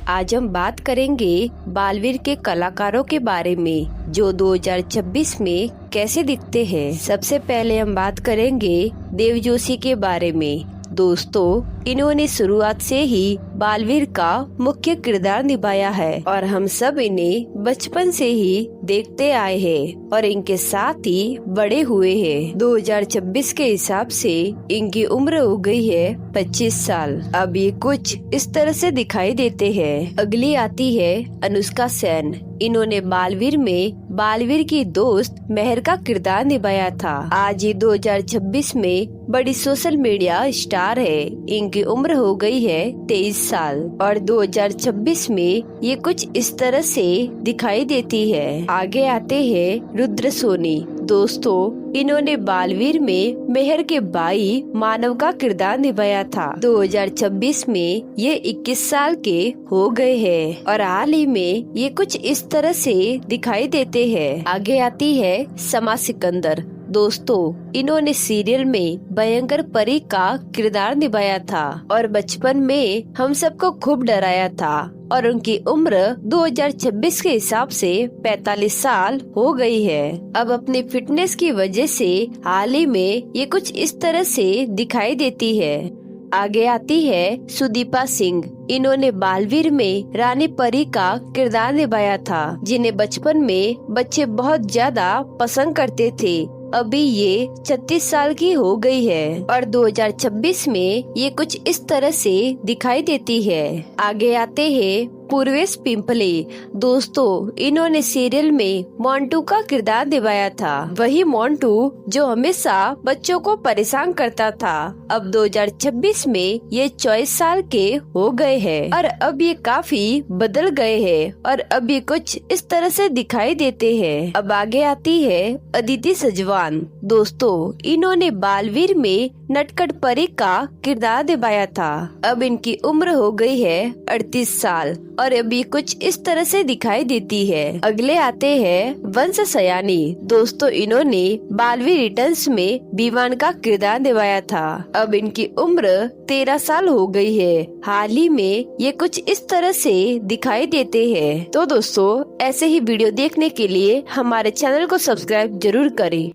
आज हम बात करेंगे बालवीर के कलाकारों के बारे में जो 2026 में कैसे दिखते हैं। सबसे पहले हम बात करेंगे देव जोशी के बारे में। दोस्तों, इन्होंने शुरुआत से ही बालवीर का मुख्य किरदार निभाया है और हम सब इन्हें बचपन से ही देखते आए हैं और इनके साथ ही बड़े हुए हैं। 2026 के हिसाब से इनकी उम्र हो गई है 25 साल। अब ये कुछ इस तरह से दिखाई देते हैं। अगली आती है अनुष्का सेन। इन्होंने बालवीर में बालवीर की दोस्त मेहर का किरदार निभाया था। आज ये 2026 में बड़ी सोशल मीडिया स्टार है। इनकी उम्र हो गई है 23 साल और 2026 में ये कुछ इस तरह से दिखाई देती है। आगे आते हैं रुद्र सोनी। दोस्तों, इन्होंने बालवीर में मेहर के भाई मानव का किरदार निभाया था। 2026 में ये 21 साल के हो गए हैं और हाल ही में ये कुछ इस तरह से दिखाई देते हैं। आगे आती है समा सिकंदर। दोस्तों, इन्होंने सीरियल में भयंकर परी का किरदार निभाया था और बचपन में हम सबको खूब डराया था और उनकी उम्र 2026 के हिसाब से 45 साल हो गई है। अब अपनी फिटनेस की वजह से हाल ही में ये कुछ इस तरह से दिखाई देती है। आगे आती है सुदीपा सिंह। इन्होंने बालवीर में रानी परी का किरदार निभाया था, जिन्हें बचपन में बच्चे बहुत ज्यादा पसंद करते थे। अभी ये 36 साल की हो गई है और 2026 में ये कुछ इस तरह से दिखाई देती है। आगे आते हैं पूर्वेश पिंपले। दोस्तों, इन्होंने सीरियल में मोंटू का किरदार निभाया था, वही मोंटू जो हमेशा बच्चों को परेशान करता था। अब 2026 में ये 24 साल के हो गए हैं और अब ये काफी बदल गए हैं और अब ये कुछ इस तरह से दिखाई देते हैं। अब आगे आती है अदिति सजवान। दोस्तों, इन्होंने बालवीर में नटखट परी का किरदार निभाया था। अब इनकी उम्र हो गई है 38 साल और अभी कुछ इस तरह से दिखाई देती है। अगले आते हैं वंश सयानी। दोस्तों, इन्होंने बालवीर रिटर्न्स में विवान का किरदार निभाया था। अब इनकी उम्र 13 साल हो गई है। हाल ही में ये कुछ इस तरह से दिखाई देते हैं। तो दोस्तों, ऐसे ही वीडियो देखने के लिए हमारे चैनल को सब्सक्राइब जरूर करें।